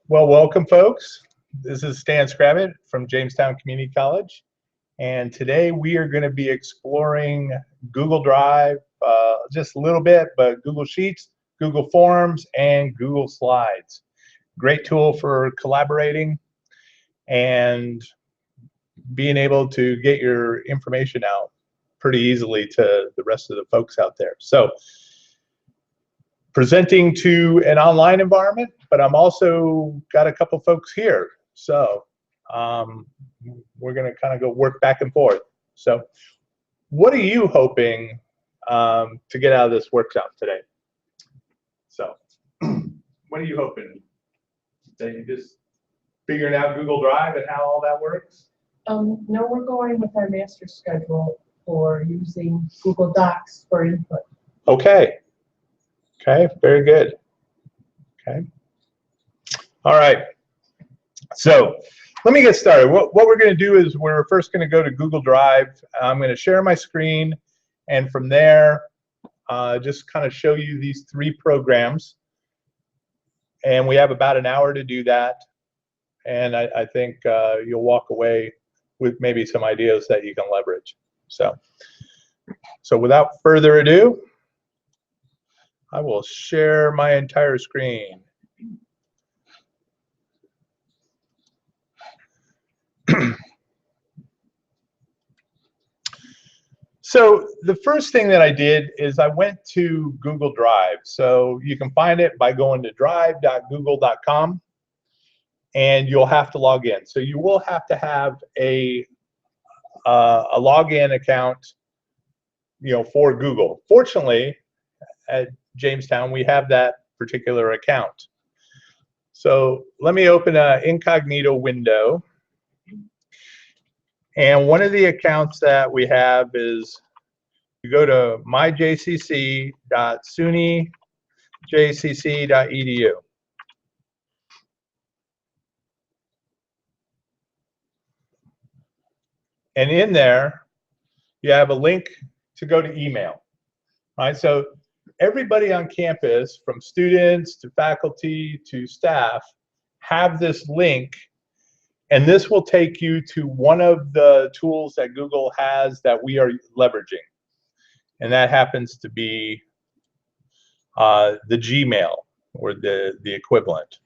Well, welcome, folks. This is Stan Scrabbit from Jamestown Community College, and today we are going to be exploring Google Drive, just a little bit, but Google Sheets, Google Forms, and Google Slides. Great tool for collaborating and being able to get your information out pretty easily to the rest of the folks out there. So, presenting to an online environment, but I'm also got a couple folks here. So we're going to kind of go work back and forth. So what are you hoping to get out of this workshop today? So what are you hoping? That you just figuring out Google Drive and how all that works? No, we're going with our master schedule for using Google Docs for input. Okay. Okay, very good. Okay. All right. So let me get started. What we're going to do is we're first going to go to Google Drive. I'm going to share my screen, and from there, just kind of show you these three programs. And we have about an hour to do that. And I think you'll walk away with maybe some ideas that you can leverage. So without further ado, I will share my entire screen. So the first thing that I did is I went to Google Drive. So you can find it by going to drive.google.com, and you'll have to log in. So you will have to have a login account, for Google. Fortunately, at Jamestown, we have that particular account. So let me open an incognito window. And one of the accounts that we have is you go to myjcc.sunyjcc.edu. And in there, you have a link to go to email. All right, so everybody on campus, from students to faculty to staff, have this link, and this will take you to one of the tools that Google has that we are leveraging, and that happens to be the Gmail, or the equivalent.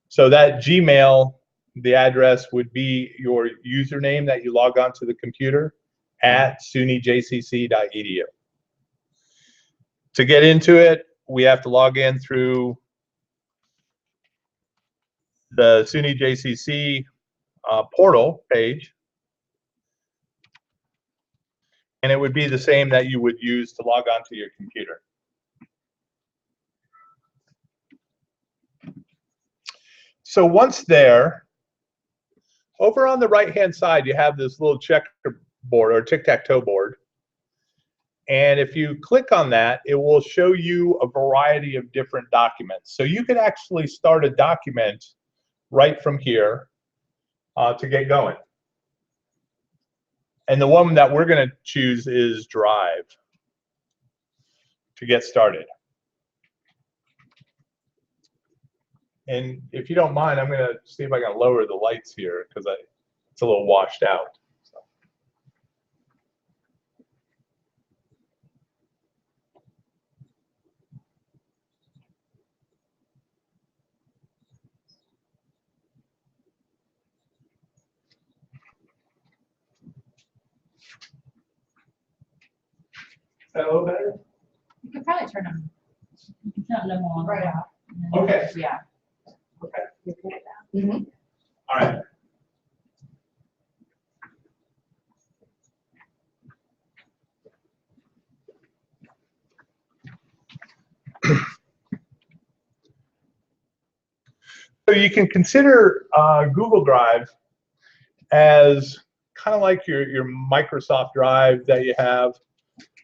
So that Gmail, the address would be your username that you log on to the computer at sunyjcc.edu. To get into it, we have to log in through the SUNY-JCC portal page, and it would be the same that you would use to log on to your computer. So once there, over on the right-hand side, you have this little checkerboard or tic-tac-toe board. And if you click on that, it will show you a variety of different documents. So you could actually start a document right from here to get going. And the one that we're going to choose is Drive to get started. And if you don't mind, I'm going to see if I can lower the lights here because it's a little washed out. Is that a little better? You could probably turn them. You can turn them on. Right. Okay. Yeah. Okay. Mm-hmm. All right. So you can consider Google Drive as kind of like your Microsoft Drive that you have,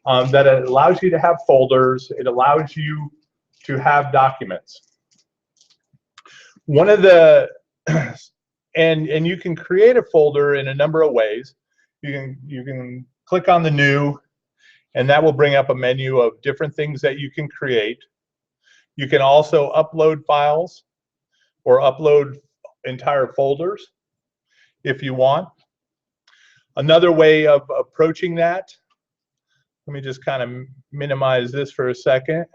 that it allows you to have folders. It allows you to have documents. One of the, and you can create a folder in a number of ways. You can click on the new, and that will bring up a menu of different things that you can create. You can also upload files. or upload entire folders if you want. Another way of approaching that, let me just kind of minimize this for a second,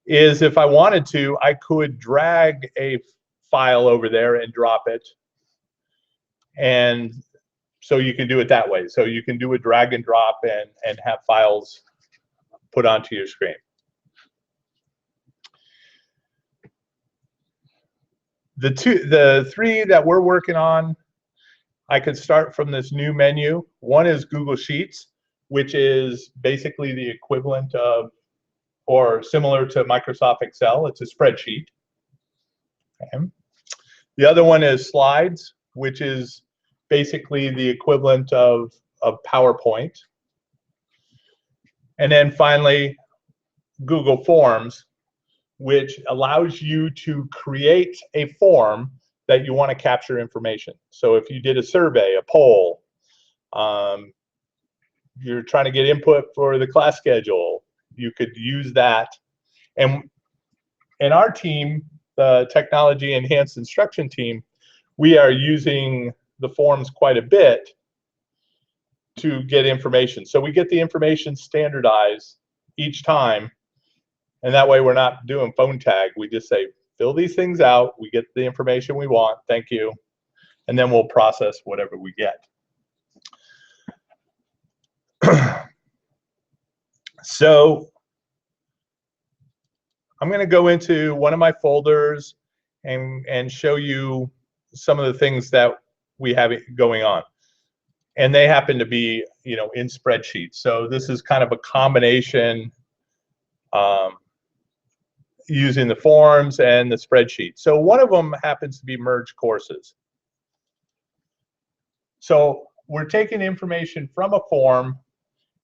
is if I wanted to, I could drag a file over there and drop it. And so you can do it that way. So you can do a drag and drop and have files put onto your screen. The three that we're working on, I could start from this new menu. One is Google Sheets, which is basically the equivalent of, or similar to Microsoft Excel. It's a spreadsheet. Okay. The other one is Slides, which is basically the equivalent of PowerPoint. And then finally, Google Forms, which allows you to create a form that you want to capture information. So if you did a survey, a poll, you're trying to get input for the class schedule, you could use that. And in our team, the Technology Enhanced Instruction team, we are using the forms quite a bit to get information. So we get the information standardized each time, and that way we're not doing phone tag. We just say, fill these things out, we get the information we want, thank you, and then we'll process whatever we get. So I'm going to go into one of my folders and show you some of the things that we have going on. And they happen to be, you know, in spreadsheets. So this is kind of a combination using the forms and the spreadsheet. So one of them happens to be merge courses. So we're taking information from a form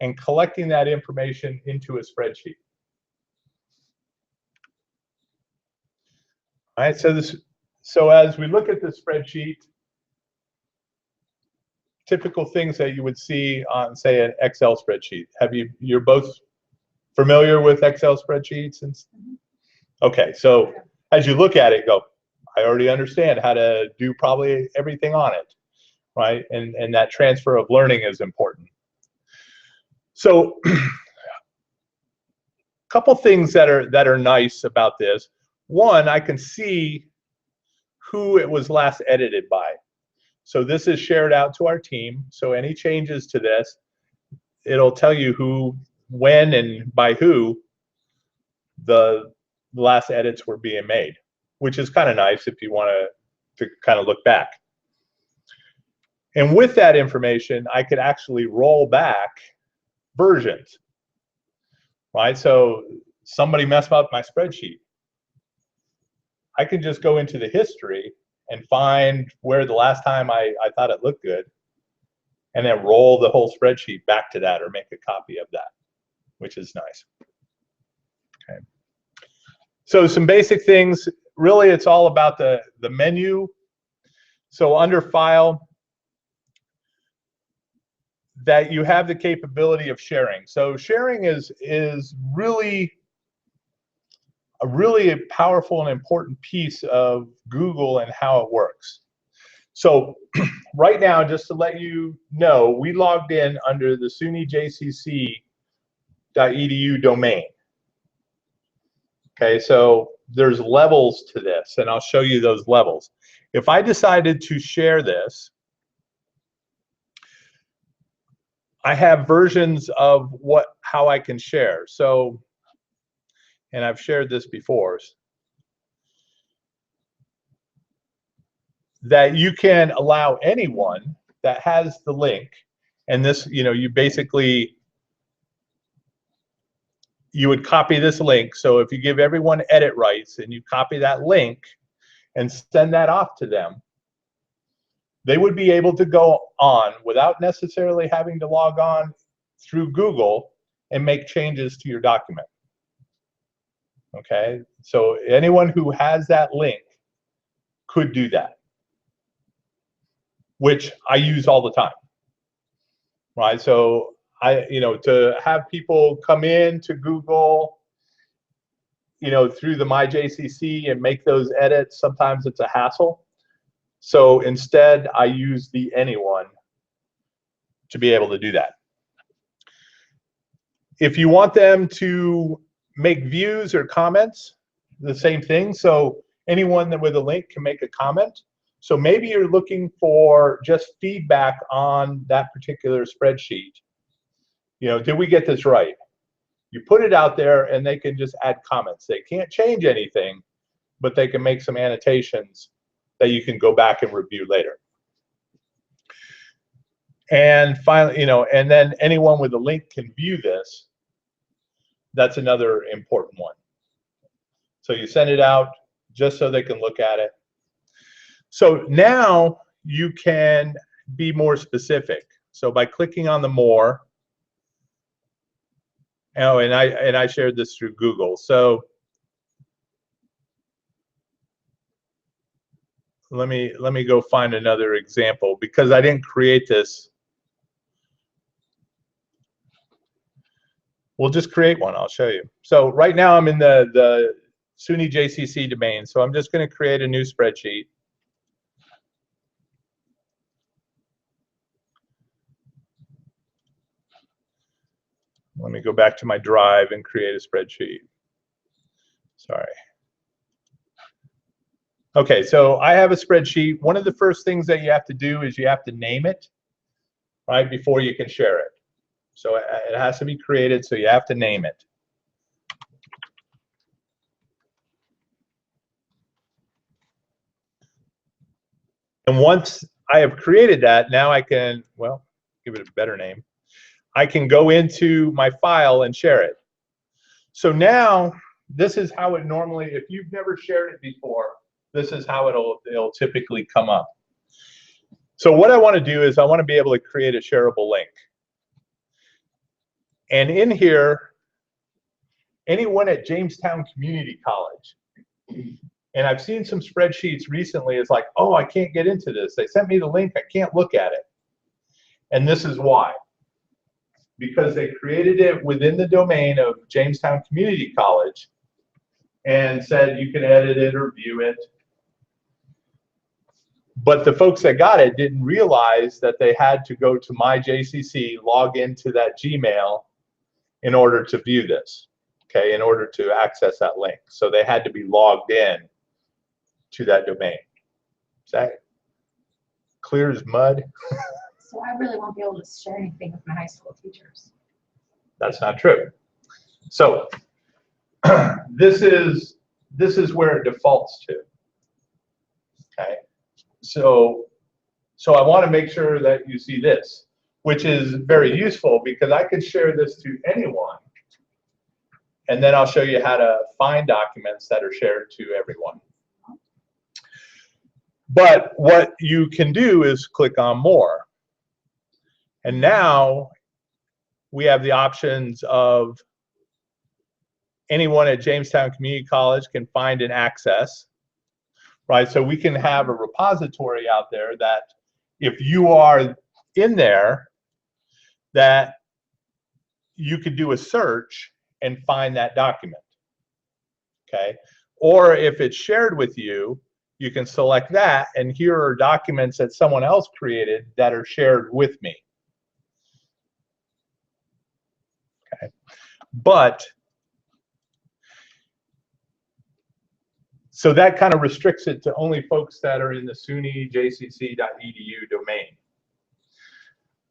and collecting that information into a spreadsheet. All right, so as we look at the spreadsheet, typical things that you would see on, say, an Excel spreadsheet. You're both familiar with Excel spreadsheets? Okay, so as you look at it, go, I already understand how to do probably everything on it, right? And that transfer of learning is important. So a couple things that are nice about this. One, I can see who it was last edited by. So this is shared out to our team. So any changes to this, it'll tell you who, when, and by who the last edits were being made, which is kind of nice if you want to kind of look back. And with that information, I could actually roll back versions, right? So somebody messed up my spreadsheet. I can just go into the history and find where the last time I thought it looked good, and then roll the whole spreadsheet back to that or make a copy of that, which is nice. Okay. So some basic things, really it's all about the menu. So under File, that you have the capability of sharing. So sharing is really a really powerful and important piece of Google and how it works. So right now, just to let you know, we logged in under the SUNYJCC.edu domain. Okay, so there's levels to this, and I'll show you those levels. If I decided to share this, I have versions of how I can share. So, and I've shared this before, that you can allow anyone that has the link, and this, you know, you would copy this link. So if you give everyone edit rights and you copy that link and send that off to them, they would be able to go on without necessarily having to log on through Google and make changes to your document. Okay, so anyone who has that link could do that, which I use all the time, right? So to have people come in to Google, through the MyJCC and make those edits, sometimes it's a hassle. So instead, I use the anyone to be able to do that. If you want them to make views or comments, the same thing. So anyone that with a link can make a comment. So maybe you're looking for just feedback on that particular spreadsheet. Did we get this right? You put it out there and they can just add comments. They can't change anything, but they can make some annotations that you can go back and review later. And finally, and then anyone with a link can view this. That's another important one. So you send it out just so they can look at it. So now you can be more specific. So by clicking on the more, and I shared this through Google. So let me go find another example because I didn't create this. We'll just create one. I'll show you. So right now I'm in the SUNY JCC domain. So I'm just going to create a new spreadsheet. Let me go back to my drive and create a spreadsheet. Sorry. Okay, so I have a spreadsheet. One of the first things that you have to do is you have to name it, right, before you can share it. So it has to be created, so you have to name it. And once I have created that, now I can, well, give it a better name. I can go into my file and share it. So now, this is how it normally, if you've never shared it before, this is how it'll typically come up. So what I want to do is I want to be able to create a shareable link. And in here, anyone at Jamestown Community College, and I've seen some spreadsheets recently, it's like, oh, I can't get into this. They sent me the link, I can't look at it. And this is why. Because they created it within the domain of Jamestown Community College and said you can edit it or view it. But the folks that got it didn't realize that they had to go to MyJCC, log into that Gmail in order to view this, okay, in order to access that link. So they had to be logged in to that domain. Is that clear as mud? So I really won't be able to share anything with my high school teachers. That's not true. So this is where it defaults to. Okay. So I want to make sure that you see this, which is very useful because I can share this to anyone, and then I'll show you how to find documents that are shared to everyone. But what you can do is click on more. And now we have the options of anyone at Jamestown Community College can find and access, right? So we can have a repository out there that if you are in there, that you could do a search and find that document, okay? Or if it's shared with you, you can select that, and here are documents that someone else created that are shared with me. Okay. But so that kind of restricts it to only folks that are in the sunyjcc.edu domain.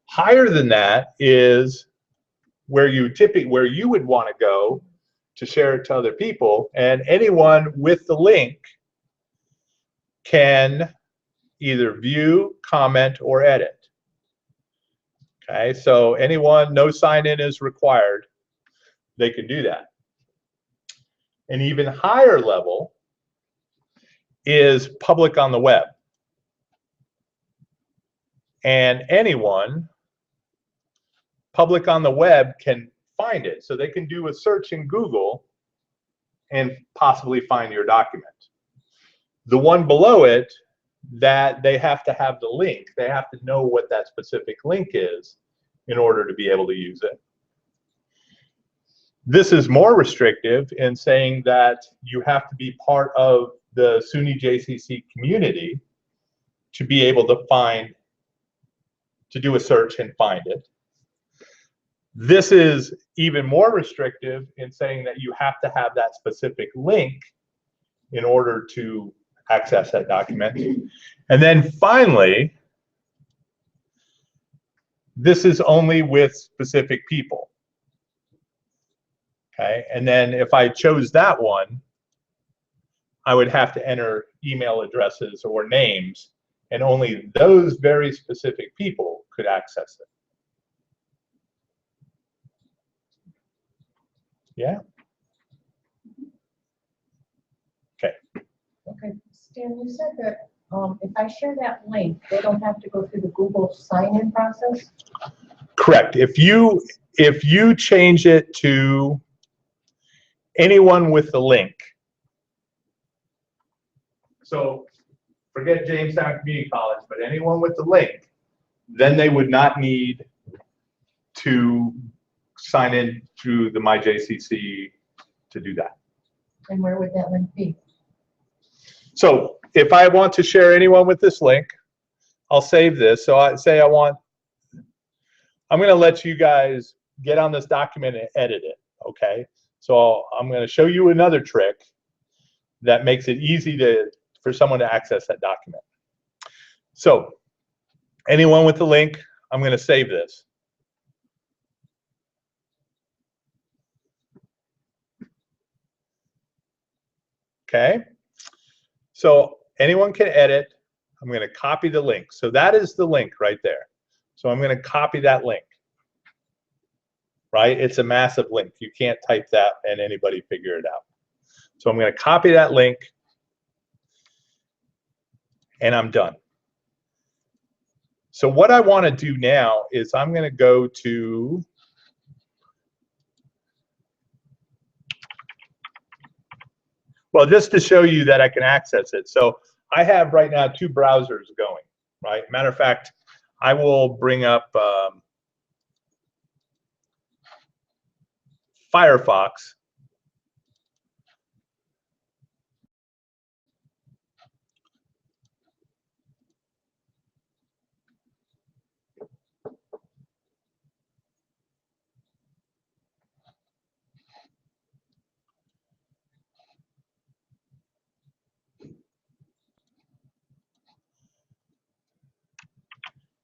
Higher than that is where you would want to go to share it to other people, and anyone with the link can either view, comment, or edit. Okay, so anyone, no sign-in is required, they can do that. An even higher level is public on the web. And anyone public on the web can find it. So they can do a search in Google and possibly find your document. The one below it, that they have to have the link. They have to know what that specific link is in order to be able to use it. This is more restrictive in saying that you have to be part of the SUNY JCC community to be able to do a search and find it. This is even more restrictive in saying that you have to have that specific link in order to access that document. And then finally, this is only with specific people. Okay, and then if I chose that one, I would have to enter email addresses or names, and only those very specific people could access it. Yeah? Okay. Okay, Stan, you said that if I share that link, they don't have to go through the Google sign-in process? Correct. If you change it to anyone with the link, so forget Jamestown Community College, but anyone with the link, then they would not need to sign in through the MyJCC to do that. And where would that link be? So if I want to share anyone with this link, I'll save this. So I say I'm going to let you guys get on this document and edit it, okay? So I'm going to show you another trick that makes it easy for someone to access that document. So anyone with the link, I'm going to save this. Okay, so anyone can edit. I'm going to copy the link. So that is the link right there. So I'm going to copy that link. Right? It's a massive link. You can't type that and anybody figure it out. So I'm going to copy that link, and I'm done. So what I want to do now is I'm going to go to just to show you that I can access it. So I have right now 2 browsers going, right? Matter of fact, I will bring up Firefox.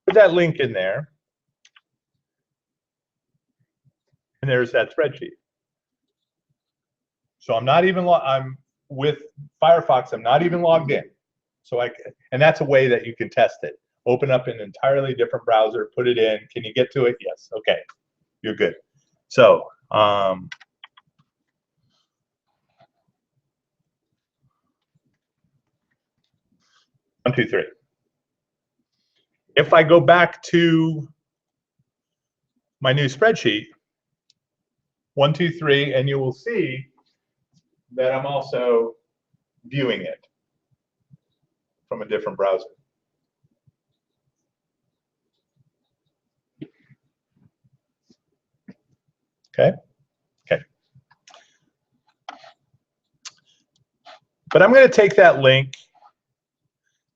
Put that link in there, and there's that spreadsheet. So I'm with Firefox. I'm not even logged in. So and that's a way that you can test it. Open up an entirely different browser, put it in. Can you get to it? Yes. Okay, you're good. So 1, 2, 3. If I go back to my new spreadsheet, 1, 2, 3, and you will see that I'm also viewing it from a different browser. Okay. Okay. But I'm going to take that link.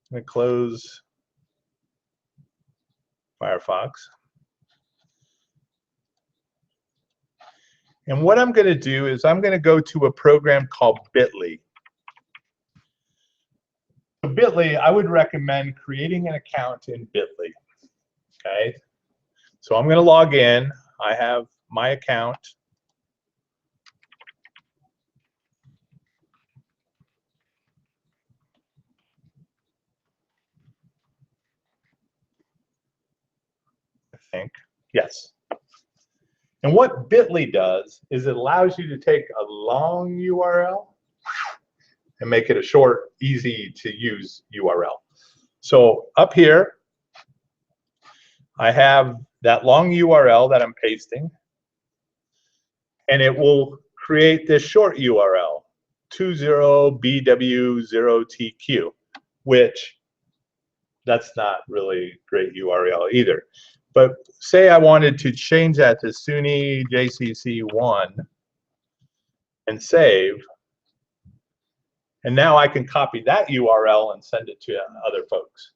I'm going to close Firefox. And what I'm going to do is I'm going to go to a program called Bitly. So Bitly, I would recommend creating an account in Bitly. Okay. So I'm going to log in. I have my account. I think. Yes. And what Bitly does is it allows you to take a long URL and make it a short, easy to use URL. So up here, I have that long URL that I'm pasting, and it will create this short URL, 20BW0TQ, which that's not really great URL either. But say I wanted to change that to SUNY JCC1, and save. And now I can copy that URL and send it to other folks.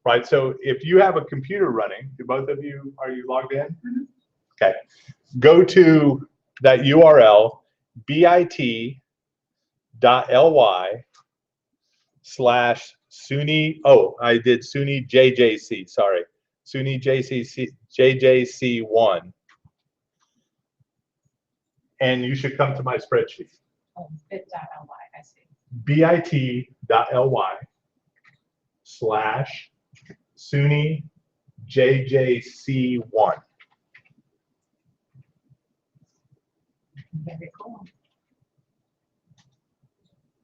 Right, so if you have a computer running, do both of you, are you logged in? Mhm. Okay, go to that URL, bit.ly/SUNY, oh, I did SUNY JJC, sorry, SUNY JJC1, and you should come to my spreadsheet. Oh, bit.ly, I see. bit.ly/SUNY JJC1. Very cool.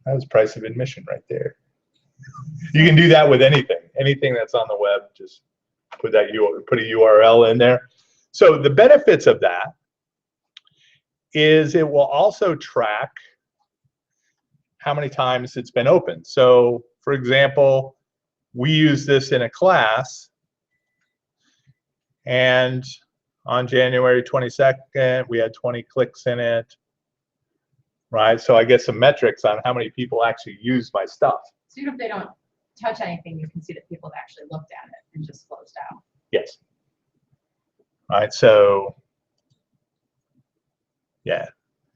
That was price of admission right there. You can do that with anything that's on the web. Just put a URL in there. So the benefits of that is it will also track how many times it's been opened. So for example, we use this in a class, and on January 22nd, we had 20 clicks in it, right? So I get some metrics on how many people actually use my stuff. So even if they don't touch anything, you can see that people have actually looked at it and just closed out. Yes. All right, so yeah,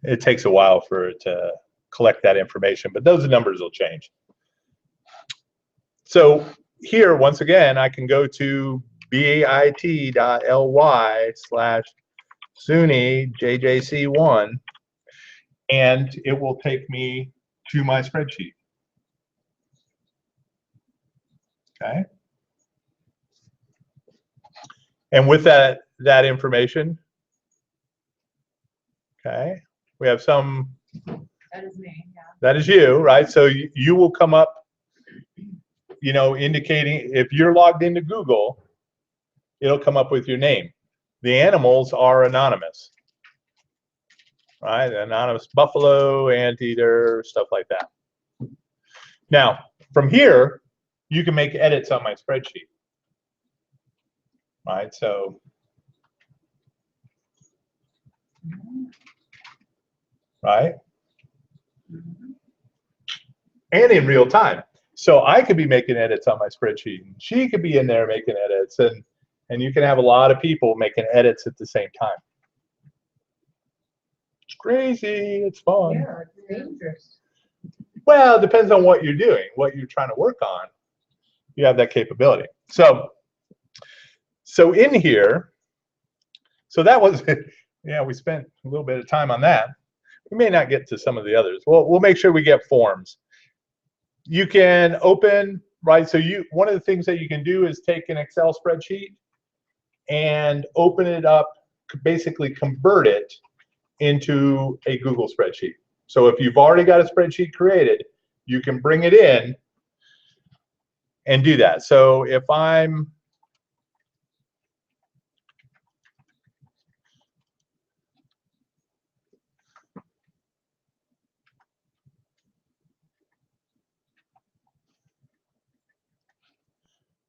it takes a while for it to collect that information, but those numbers will change. So here, once again, I can go to bit.ly/SUNY JJC1, and it will take me to my spreadsheet. Okay. And with that information, okay, we have some. That is me, yeah. That is you, right? So you will come up, you know, indicating if you're logged into Google, it'll come up with your name. The animals are anonymous, right? Anonymous buffalo, anteater, stuff like that. Now, from here, you can make edits on my spreadsheet, right? So, right? And in real time. So I could be making edits on my spreadsheet, and she could be in there making edits, and you can have a lot of people making edits at the same time. It's crazy. It's fun. Yeah, it's dangerous. Well, it depends on what you're doing, what you're trying to work on. You have that capability. So in here, so that was, yeah, we spent a little bit of time on that. We may not get to some of the others. We'll make sure we get forms. You can open, right? So one of the things that you can do is take an Excel spreadsheet and open it up, basically convert it into a Google spreadsheet. So if you've already got a spreadsheet created, you can bring it in and do that. So if I'm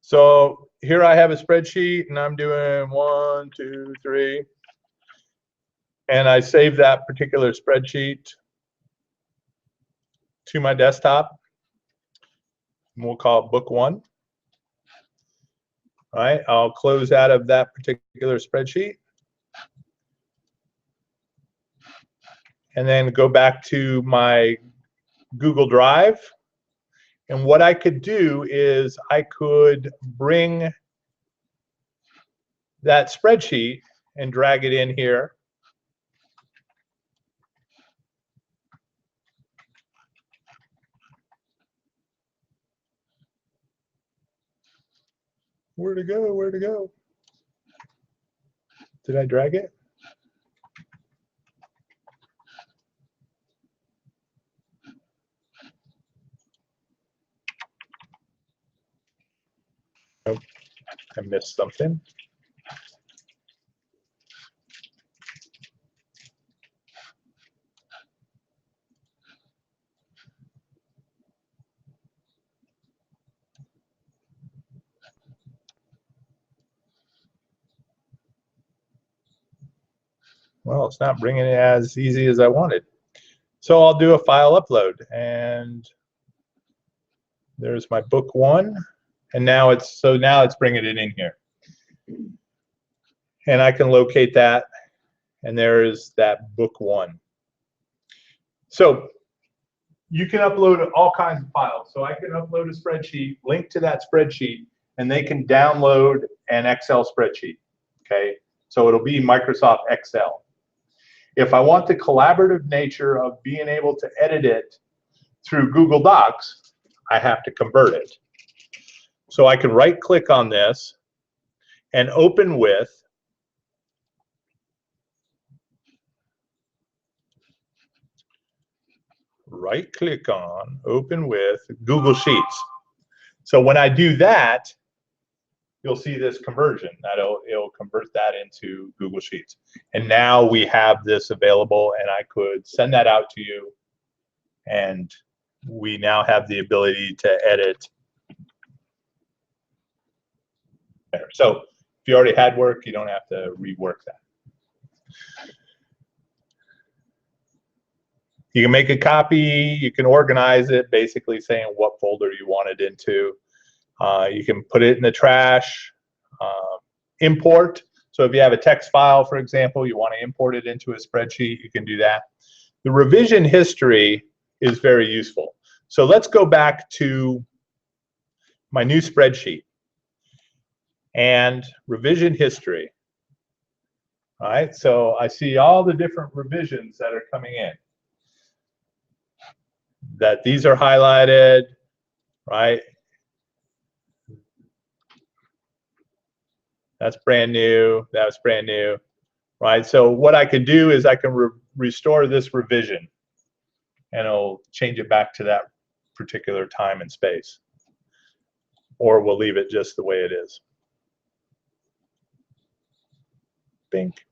so here I have a spreadsheet, and I'm doing 1, 2, 3, and I save that particular spreadsheet to my desktop. And we'll call it book 1. All right, I'll close out of that particular spreadsheet, and then go back to my Google Drive. And what I could do is I could bring that spreadsheet and drag it in here. Where to go? Where to go? Did I drag it? Nope, I missed something. Well, it's not bringing it as easy as I wanted. So I'll do a file upload, and there's my book 1, and now it's bringing it in here, and I can locate that, and there is that book 1. So you can upload all kinds of files. So I can upload a spreadsheet, link to that spreadsheet, and they can download an Excel spreadsheet. Okay, so it'll be Microsoft Excel. If I want the collaborative nature of being able to edit it through Google Docs, I have to convert it. So I can right click on this and open with right click on open with Google Sheets. So when I do that, you'll see this conversion. It'll convert that into Google Sheets. And now we have this available, and I could send that out to you, and we now have the ability to edit there. So if you already had work, you don't have to rework that. You can make a copy, you can organize it, basically saying what folder you want it into. You can put it in the trash, import. So if you have a text file, for example, you want to import it into a spreadsheet, you can do that. The revision history is very useful. So let's go back to my new spreadsheet and revision history. All right, so I see all the different revisions that are coming in. That these are highlighted, right? That's brand new, that's brand new, right? So what I can do is I can restore this revision, and it'll change it back to that particular time and space. Or we'll leave it just the way it is. Bink.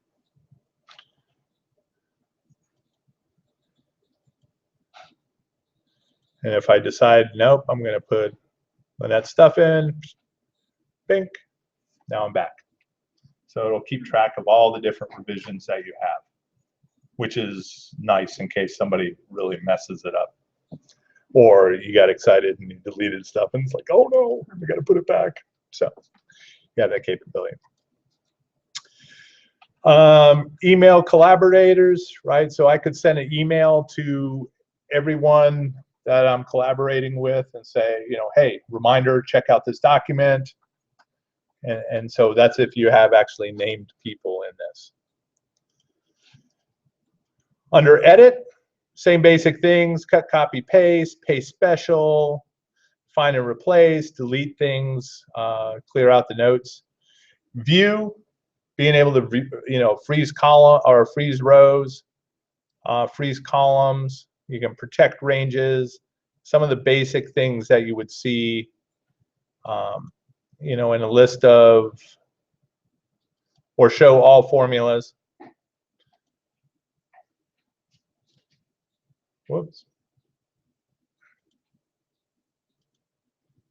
And if I decide, nope, I'm going to put that stuff in, bink, now I'm back. So it'll keep track of all the different revisions that you have, which is nice in case somebody really messes it up. Or you got excited and you deleted stuff and it's like, oh no, I got to put it back. So you have that capability. Email collaborators, right? So I could send an email to everyone that I'm collaborating with and say, you know, hey, reminder, check out this document. And so that's if you have actually named people in this. Under edit, same basic things, cut, copy, paste, paste special, find and replace, delete things, clear out the notes. View, being able to freeze column or freeze rows, freeze columns. You can protect ranges. Some of the basic things that you would see, in a list of, or show all formulas. Whoops.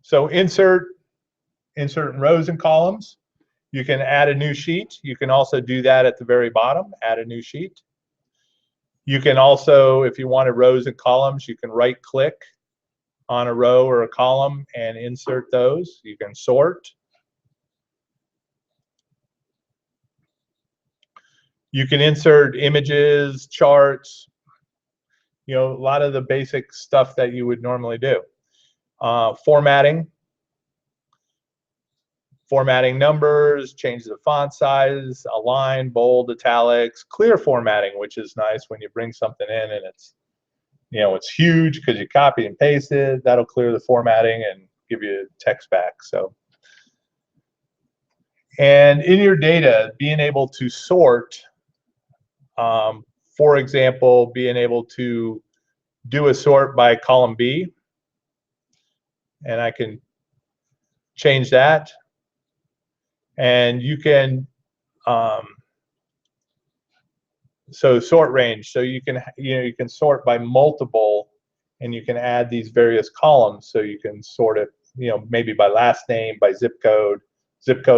So insert in rows and columns. You can add a new sheet. You can also do that at the very bottom, add a new sheet. You can also, if you wanted rows and columns, you can right click on a row or a column and insert those. You can sort. You can insert images, charts, a lot of the basic stuff that you would normally do. Formatting numbers, change the font size, align, bold, italics, clear formatting, which is nice when you bring something in and it's, it's huge because you copy and paste it. That'll clear the formatting and give you text back. So, and in your data, being able to sort, for example, being able to do a sort by column B, and I can change that. And you can, so sort range. So you can, you can sort by multiple, and you can add these various columns. So you can sort it, maybe by last name, by zip code,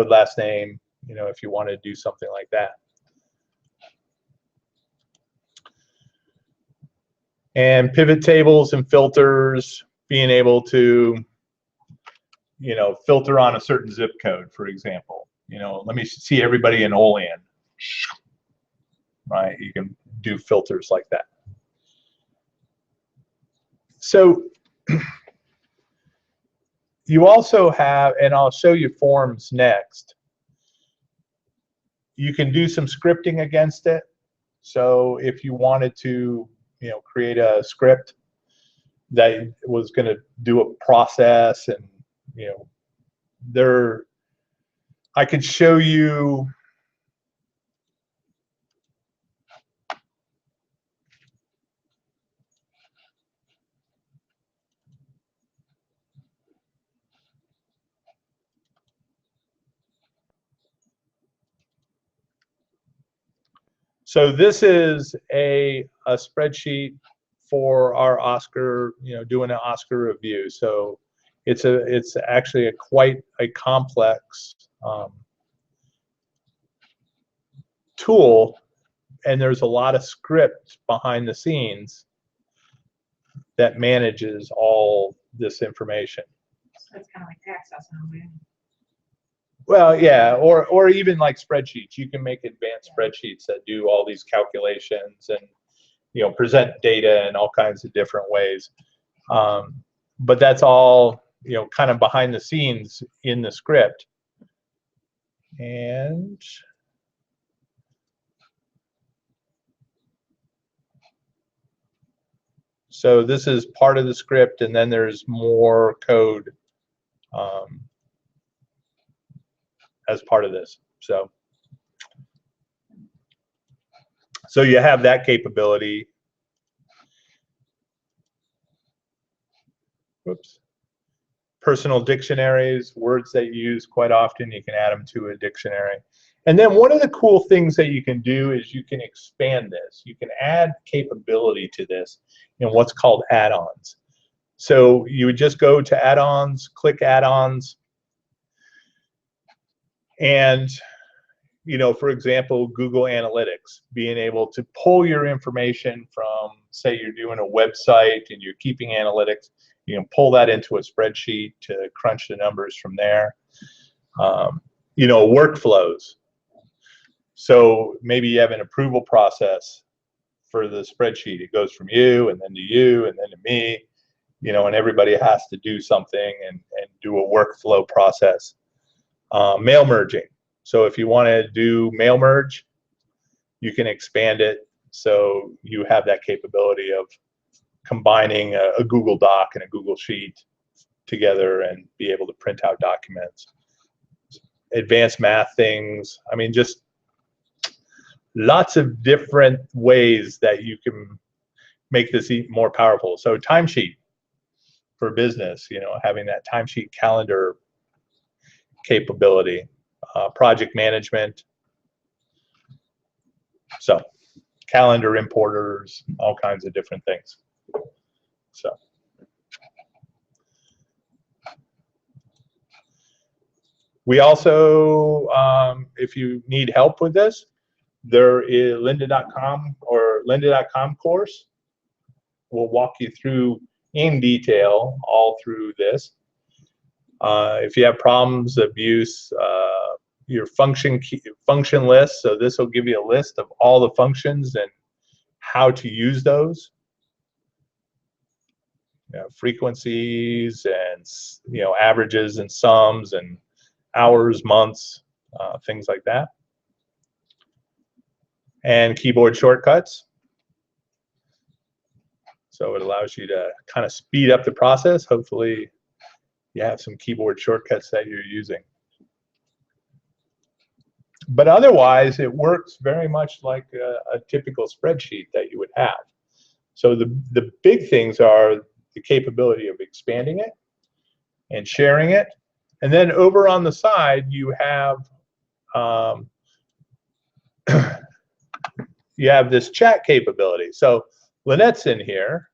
last name, if you want to do something like that. And pivot tables and filters, being able to, you know, filter on a certain zip code, for example. You know, let me see everybody in Olean. Right? You can do filters like that. So you also have, and I'll show you forms next, you can do some scripting against it. So if you wanted to, you know, create a script that was going to do a process, and, you know, there, I could show you. So this is a spreadsheet for our Oscar, you know, doing an Oscar review. So it's actually quite a complex tool, and there's a lot of script behind the scenes that manages all this information. So it's kind of like access in a way. Well, yeah, or even like spreadsheets. You can make advanced spreadsheets that do all these calculations and, you know, present data in all kinds of different ways. But that's all, you know, kind of behind the scenes in the script. And so this is part of the script, and then there's more code as part of this. So you have that capability. Whoops. Personal dictionaries, words that you use quite often, you can add them to a dictionary. And then one of the cool things that you can do is you can expand this. You can add capability to this in what's called add-ons. So you would just go to add-ons, click add-ons, and, you know, for example, Google Analytics, being able to pull your information from, say you're doing a website and you're keeping analytics, you can pull that into a spreadsheet to crunch the numbers from there. You know, workflows. So maybe you have an approval process for the spreadsheet. It goes from you, and then to you, and then to me, you know, and everybody has to do something and do a workflow process. Mail merging. So if you want to do mail merge, you can expand it so you have that capability of combining a Google Doc and a Google Sheet together and be able to print out documents. Advanced math things. I mean, just lots of different ways that you can make this even more powerful. So timesheet for business, you know, having that timesheet calendar capability, project management. So calendar importers, all kinds of different things. So we also, if you need help with this, there is lynda.com or lynda.com course. We'll walk you through in detail all through this. If you have problems, abuse, your function list, so this will give you a list of all the functions and how to use those. You know, frequencies and, you know, averages and sums and hours, months, things like that. And keyboard shortcuts. So it allows you to kind of speed up the process. Hopefully you have some keyboard shortcuts that you're using. But otherwise, it works very much like a typical spreadsheet that you would have. So the big things are the capability of expanding it and sharing it. And then over on the side, you have you have this chat capability. So Lynette's in here,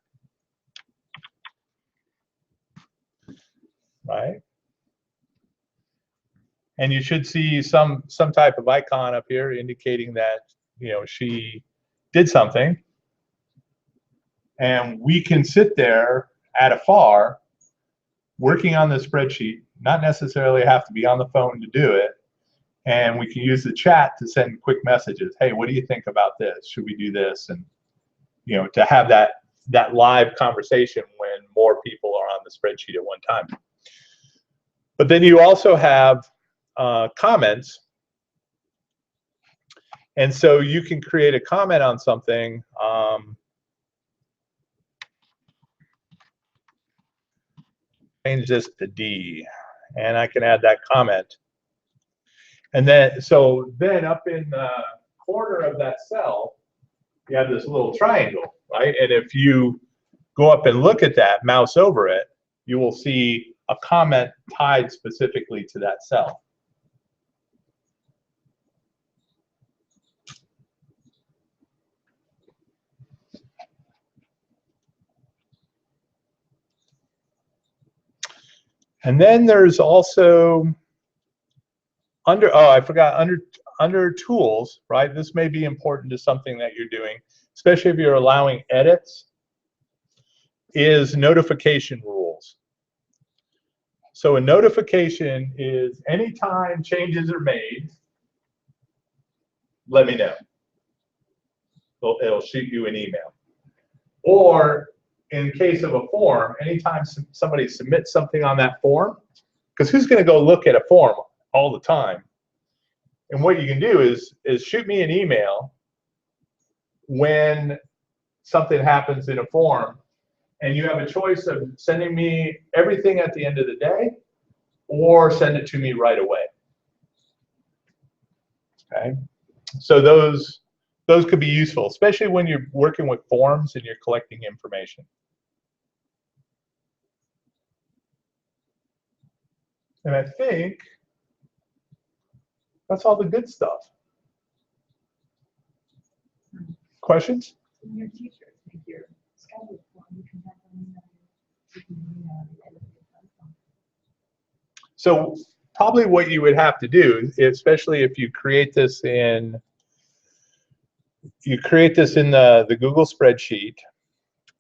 right? And you should see some type of icon up here indicating that, you know, she did something. And we can sit there at a FAR working on the spreadsheet, not necessarily have to be on the phone to do it. And we can use the chat to send quick messages. Hey, what do you think about this? Should we do this? And to have that live conversation when more people are on the spreadsheet at one time. But then you also have comments. And so you can create a comment on something. Change this to D, and I can add that comment. And then, up in the corner of that cell, you have this little triangle, right? And if you go up and look at that, mouse over it, you will see a comment tied specifically to that cell. And then there's also under tools, right? This may be important to something that you're doing, especially if you're allowing edits, is notification rules. So a notification is anytime changes are made, let me know. It'll shoot you an email. Or in case of a form, anytime somebody submits something on that form, because who's going to go look at a form all the time? And what you can do is shoot me an email when something happens in a form, and you have a choice of sending me everything at the end of the day or send it to me right away. Okay, so those could be useful, especially when you're working with forms and you're collecting information. And I think that's all the good stuff. Questions? Your teachers make your schedule form. You can have them So probably what you would have to do, especially if you create this in the Google spreadsheet,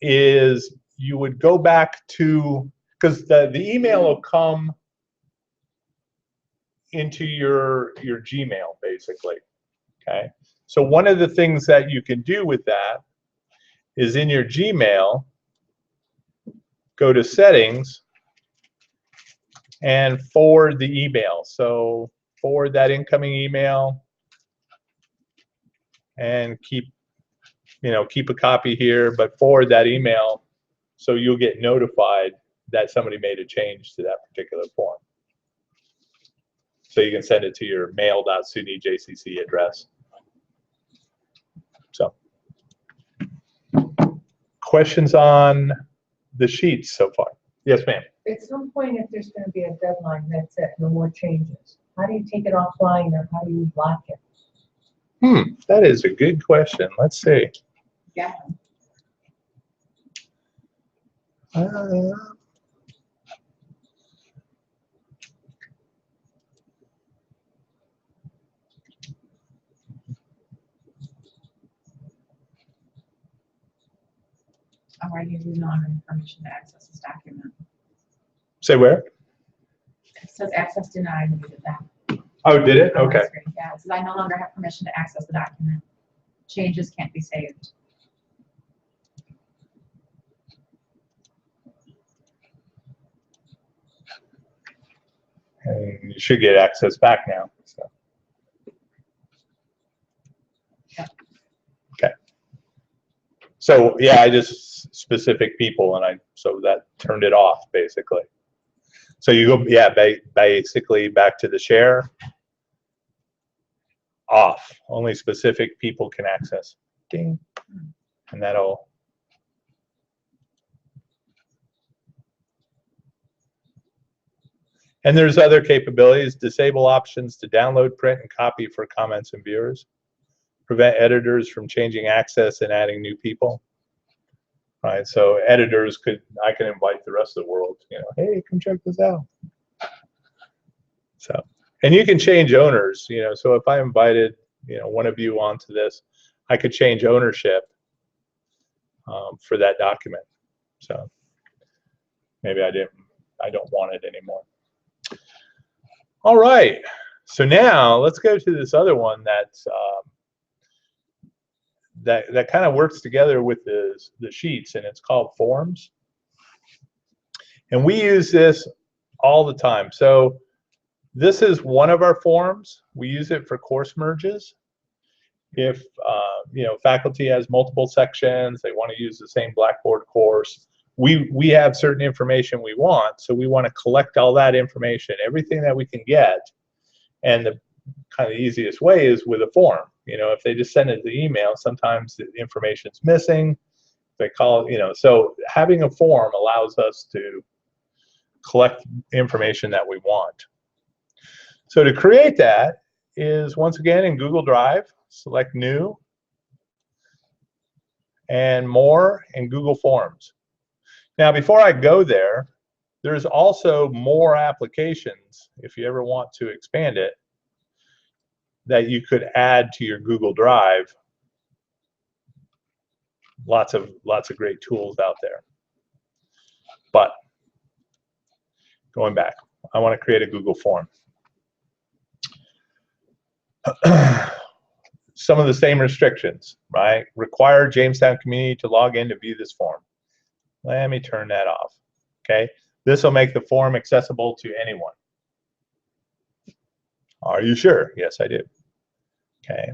is you would go back to, because the email will come into your Gmail basically. Okay, so one of the things that you can do with that is in your Gmail, go to settings and forward the email. So forward that incoming email and keep a copy here, but forward that email so you'll get notified that somebody made a change to that particular form. So you can send it to your mail.sunyjcc address. So, questions on the sheets so far? Yes, ma'am. At some point, if there's going to be a deadline, that's it, no more changes. How do you take it offline, or how do you block it? That is a good question. Let's see. Yeah. Or you do not have permission to access this document. Say where? It says access denied when you did that. Oh, did it? On my Okay. screen. Yeah, it says I no longer have permission to access the document. Changes can't be saved. And you should get access back now. So. Yeah. Okay. So yeah, I just specific people, and so that turned it off basically. So you go, yeah, basically back to the share. Off. Only specific people can access. Ding. And that'll. And there's other capabilities. Disable options to download, print, and copy for comments and viewers. Prevent editors from changing access and adding new people. Right. So editors I can invite the rest of the world. Hey, come check this out. So, and you can change owners. So if I invited one of you onto this, I could change ownership. for that document. So maybe I don't want it anymore. All right. So now let's go to this other one that's that kind of works together with the sheets, and it's called forms. And we use this all the time. So this is one of our forms. We use it for course merges. If faculty has multiple sections, they want to use the same Blackboard course. We have certain information we want, so we want to collect all that information, everything that we can get. And the kind of easiest way is with a form. If they just send it the email, sometimes the information's missing. They call so having a form allows us to collect information that we want. So to create that is, once again, in Google Drive, select New, and More in Google Forms. Now, before I go there, there's also more applications, if you ever want to expand it, that you could add to your Google Drive. Lots of great tools out there. But going back, I want to create a Google form. Some of the same restrictions, right? Require Jamestown community to log in to view this form. Let me turn that off. Okay, this will make the form accessible to anyone. Are you sure? Yes, I do. Okay.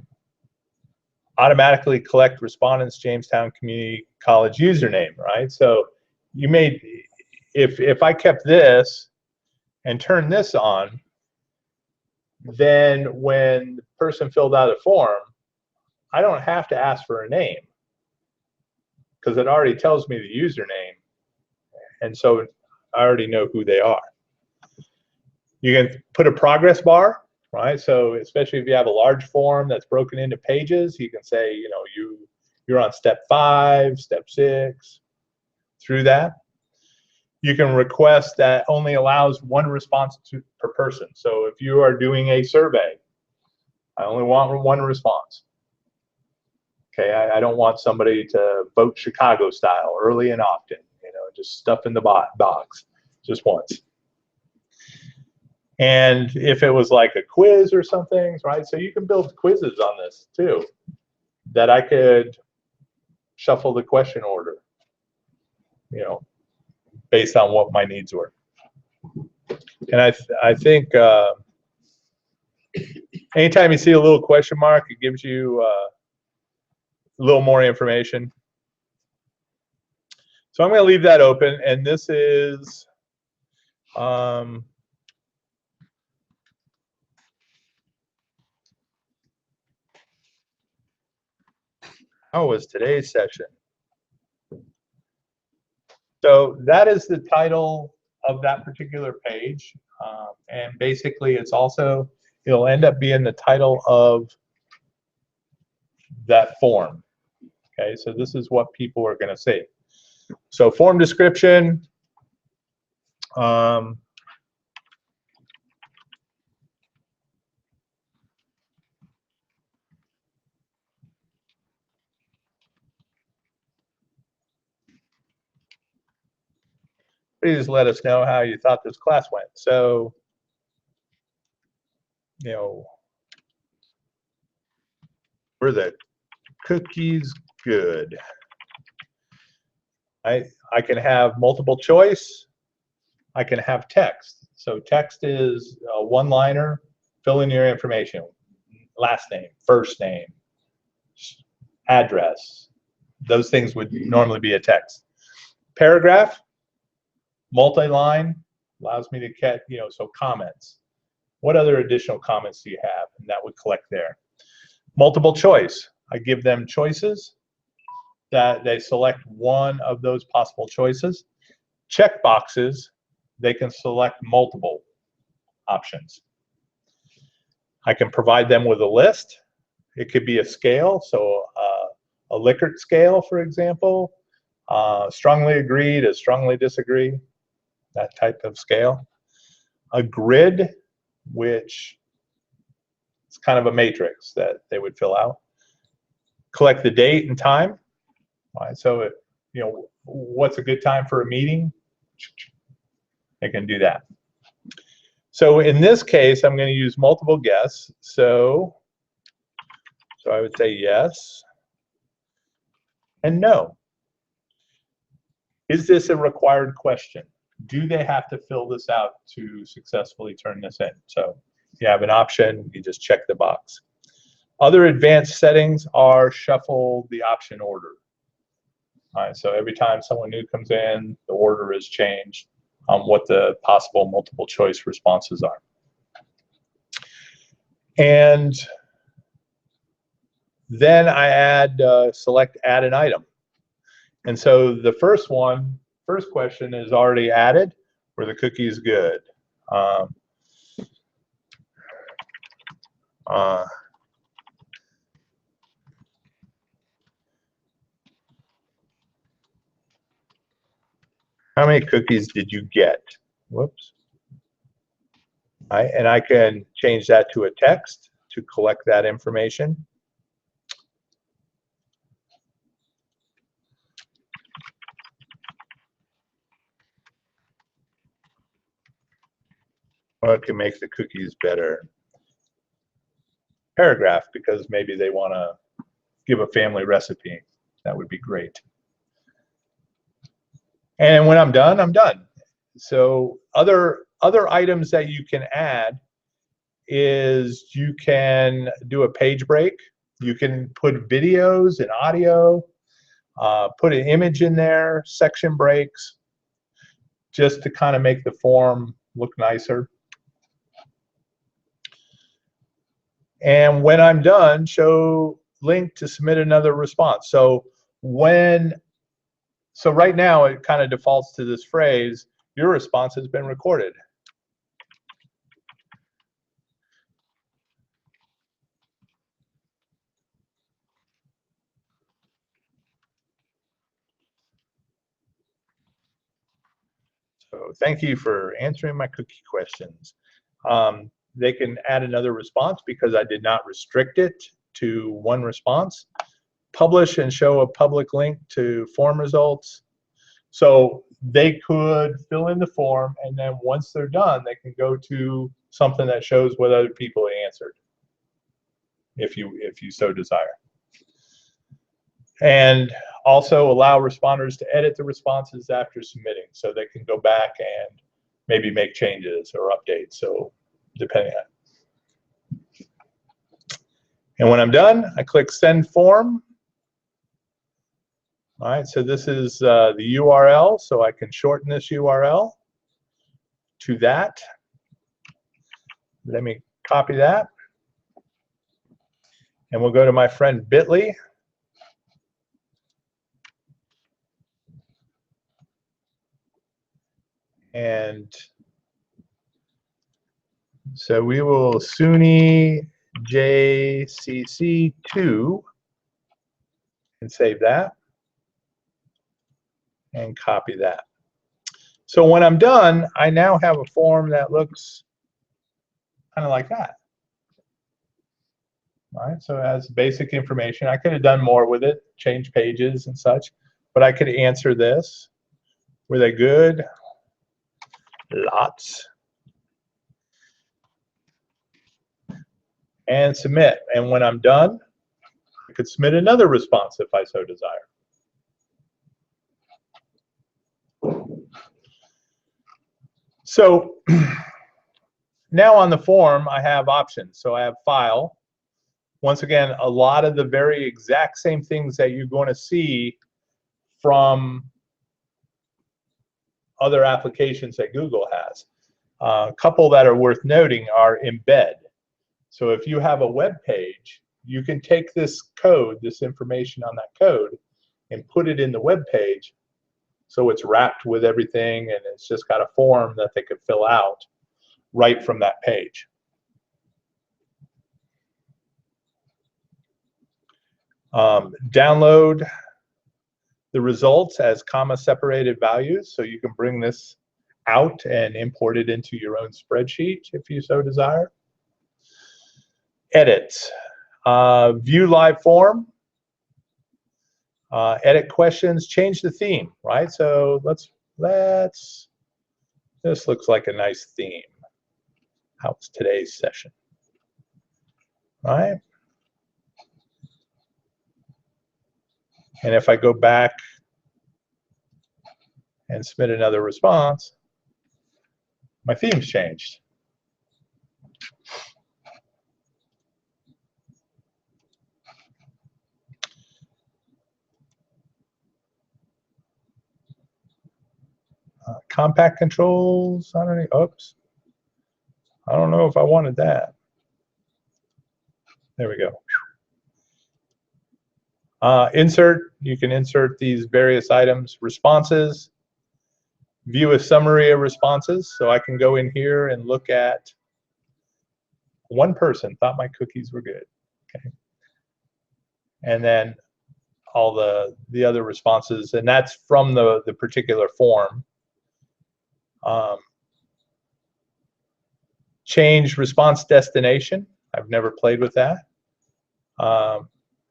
Automatically collect respondents' Jamestown Community College username, right? So you may, if I kept this and turned this on, then when the person filled out a form, I don't have to ask for a name because it already tells me the username, and so I already know who they are. You can put a progress bar, right? So especially if you have a large form that's broken into pages, you can say, you're on step 5, step 6, through that. You can request that only allows one response per person. So if you are doing a survey, I only want one response. Okay, I don't want somebody to vote Chicago style early and often, just stuff in the box, just once. And if it was like a quiz or something, right? So you can build quizzes on this too, that I could shuffle the question order, based on what my needs were. And I think anytime you see a little question mark, it gives you a little more information. So I'm going to leave that open, and this is how was today's session? So that is the title of that particular page, and basically it'll end up being the title of that form. Okay, so this is what people are going to see. So form description, please let us know how you thought this class went. So, were the cookies good? I can have multiple choice. I can have text. So text is a one-liner. Fill in your information: last name, first name, address. Those things would normally be a text. Paragraph, multi-line, allows me to get, so comments. What other additional comments do you have? And that would collect there. Multiple choice, I give them choices that they select one of those possible choices. Check boxes, they can select multiple options. I can provide them with a list. It could be a scale, so a Likert scale, for example, strongly agree to strongly disagree, that type of scale. A grid, which is kind of a matrix that they would fill out. Collect the date and time. Right? So, you know, what's a good time for a meeting? They can do that. So in this case, I'm going to use multiple guess. So I would say yes and no. Is this a required question? Do they have to fill this out to successfully turn this in? So you have an option, you just check the box. Other advanced settings are shuffle the option order. All right, so every time someone new comes in, the order is changed on what the possible multiple choice responses are. And then I add, select add an item. And so the first question is already added, were the cookies good? How many cookies did you get? Whoops. And I can change that to a text to collect that information. Or it can make the cookies better. Paragraph, because maybe they want to give a family recipe. That would be great. And when I'm done, I'm done. So other items that you can add is you can do a page break. You can put videos and audio, put an image in there, section breaks, just to kind of make the form look nicer. And when I'm done, show link to submit another response. So right now it kind of defaults to this phrase, your response has been recorded. So thank you for answering my cookie questions. They can add another response because I did not restrict it to one response. Publish and show a public link to form results. So they could fill in the form, and then once they're done, they can go to something that shows what other people answered, if you so desire. And also allow responders to edit the responses after submitting, so they can go back and maybe make changes or updates, so depending on. And when I'm done, I click Send Form. All right, so this is the URL, so I can shorten this URL to that. Let me copy that. And we'll go to my friend Bitly. And so we will SUNY JCC 2 and save that and copy that. So when I'm done, I now have a form that looks kind of like that. All right, so it has basic information. I could have done more with it, change pages and such, but I could answer this. Were they good? Lots. And submit. And when I'm done, I could submit another response if I so desire. So now on the form, I have options. So I have file. Once again, a lot of the very exact same things that you're going to see from other applications that Google has. A couple that are worth noting are Embed. So if you have a web page, you can take this code, this information on that code, and put it in the web page, so it's wrapped with everything, and it's just got a form that they could fill out right from that page. Download the results as comma-separated values, so you can bring this out and import it into your own spreadsheet if you so desire. Edit. View live form. Edit questions, change the theme, right? So let's, this looks like a nice theme. How's today's session, right? And if I go back and submit another response, my theme's changed. Compact controls, I don't know, oops. I don't know if I wanted that. There we go. Insert, you can insert these various items. Responses, view a summary of responses. So I can go in here and look at one person thought my cookies were good. Okay. And then all the other responses, and that's from the particular form. Change response destination. I've never played with that.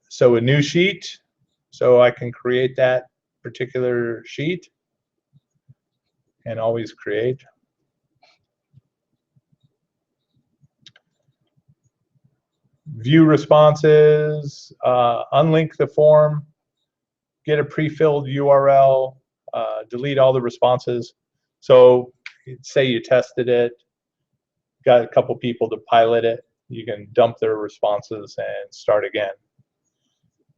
So a new sheet, so I can create that particular sheet and always create. View responses, unlink the form, get a pre-filled URL, delete all the responses. So say you tested it, got a couple people to pilot it, you can dump their responses and start again.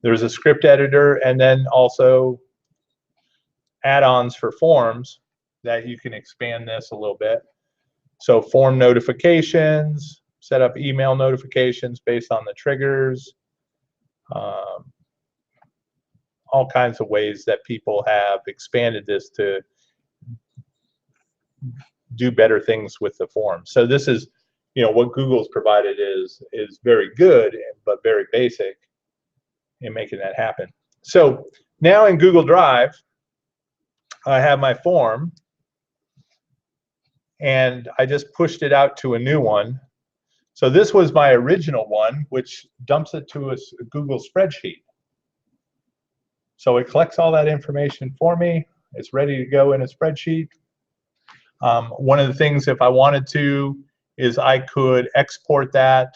There's a script editor, and then also add-ons for forms that you can expand this a little bit. So form notifications, set up email notifications based on the triggers, all kinds of ways that people have expanded this to do better things with the form. So this is, you know, what Google's provided is very good, but very basic in making that happen. So now in Google Drive, I have my form, and I just pushed it out to a new one. So this was my original one, which dumps it to a Google spreadsheet. So it collects all that information for me. It's ready to go in a spreadsheet. One of the things, if I wanted to, is I could export that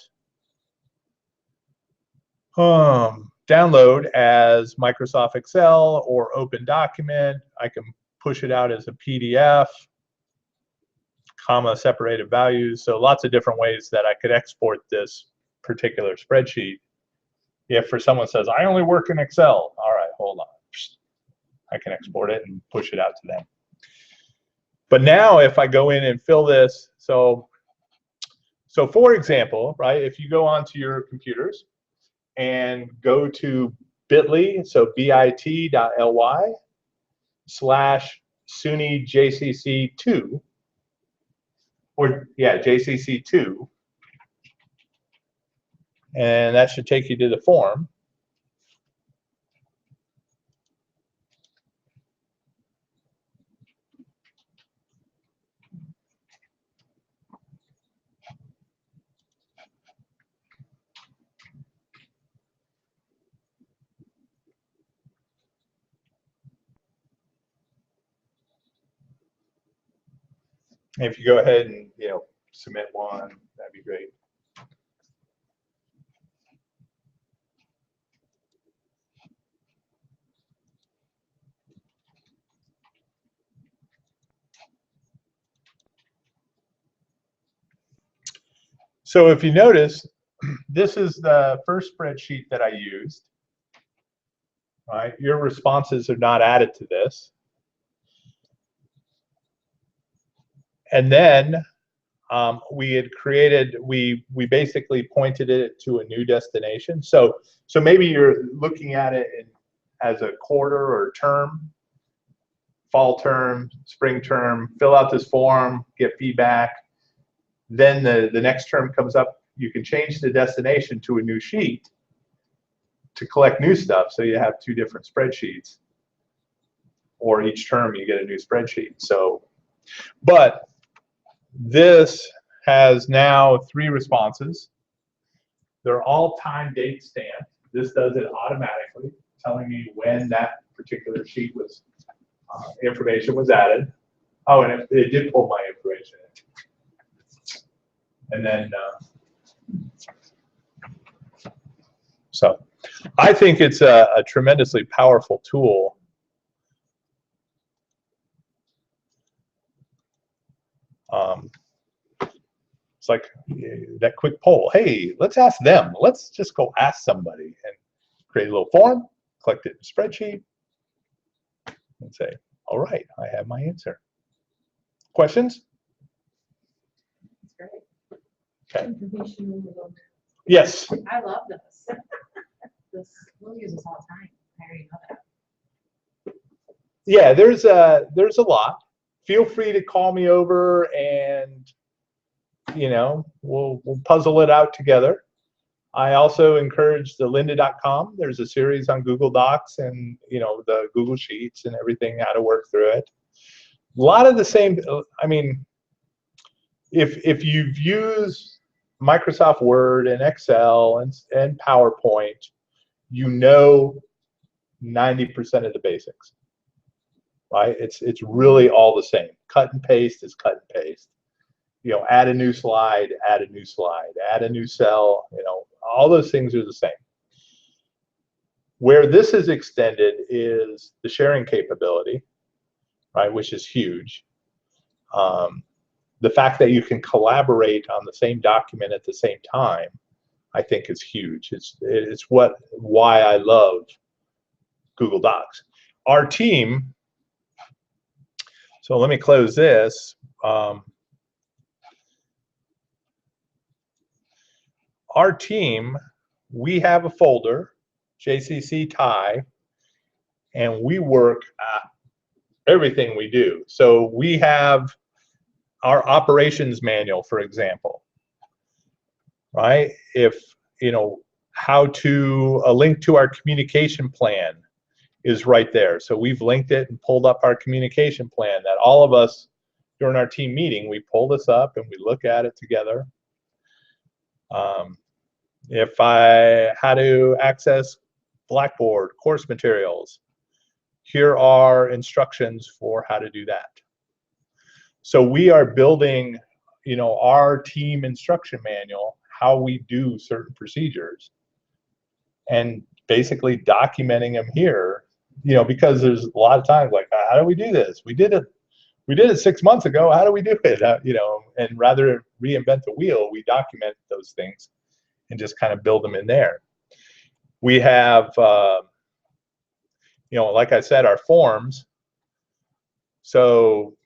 download as Microsoft Excel or Open Document. I can push it out as a PDF, comma separated values. So lots of different ways that I could export this particular spreadsheet. If for someone says, I only work in Excel, all right, hold on. I can export it and push it out to them. But now if I go in and fill this, so for example, right, if you go onto your computers and go to bit.ly, so bit.ly/SUNY-JCC2, or yeah, JCC2, and that should take you to the form. If you go ahead and, you know, submit one, that'd be great. So if you notice, this is the first spreadsheet that I used. Right? Your responses are not added to this. And then we had created, we basically pointed it to a new destination. So maybe you're looking at it as a quarter or term, fall term, spring term, fill out this form, get feedback. Then the next term comes up, you can change the destination to a new sheet to collect new stuff, so you have two different spreadsheets. Or each term you get a new spreadsheet. So, but this has now 3 responses. They're all time date stamped. This does it automatically. telling me when that particular sheet was, information was added. Oh, and it did pull my information in. And then, so I think it's a tremendously powerful tool. It's like that quick poll. Hey, let's ask them. Let's just go ask somebody and create a little form, collect it in a spreadsheet, and say, all right, I have my answer. Questions? That's great. Okay. Information overload. Yes. I love this. We'll use this all the time. I already know that. Yeah, there's a lot. Feel free to call me over and we'll puzzle it out together. I also encourage the lynda.com. There's a series on Google Docs and the Google Sheets and everything, how to work through it. A lot of the same. I mean, if you've used Microsoft Word and Excel and PowerPoint, 90% of the basics, right? It's really all the same. Cut and paste is cut and paste. Add a new slide, add a new slide, add a new cell, all those things are the same. Where this is extended is the sharing capability, right, which is huge. The fact that you can collaborate on the same document at the same time, I think is huge. It's why I love Google Docs. Our team, so let me close this. Our team, we have a folder, JCC tie, and we work at everything we do. So we have our operations manual, for example, right? If, how to, a link to our communication plan is right there. So we've linked it and pulled up our communication plan that all of us during our team meeting, we pull this up and we look at it together. If I had to access Blackboard course materials, here are instructions for how to do that. So we are building, our team instruction manual, how we do certain procedures, and basically documenting them here, because there's a lot of times like, how do we do this? We did it 6 months ago. How do we do it? And rather than reinvent the wheel, we document those things and just kind of build them in there. We have, like I said, our forms. So,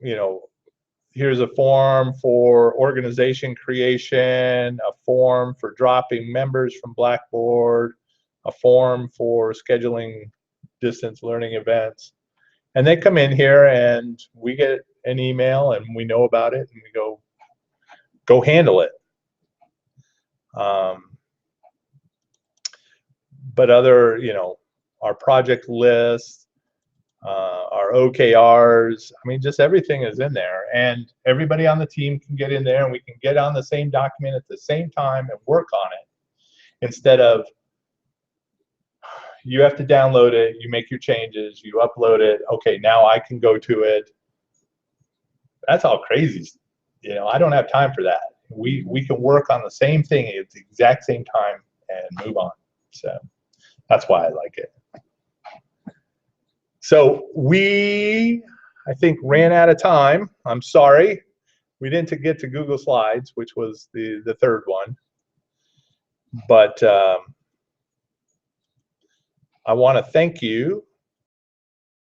here's a form for organization creation, a form for dropping members from Blackboard, a form for scheduling distance learning events. And they come in here and we get an email and we know about it and we go handle it. But other, our project list, our OKRs, I mean, just everything is in there. And everybody on the team can get in there and we can get on the same document at the same time and work on it. Instead of, you have to download it, you make your changes, you upload it, okay, now I can go to it. That's all crazy. I don't have time for that. We can work on the same thing at the exact same time and move on. So that's why I like it. So I think, ran out of time. I'm sorry. We didn't get to Google Slides, which was the third one. But I want to thank you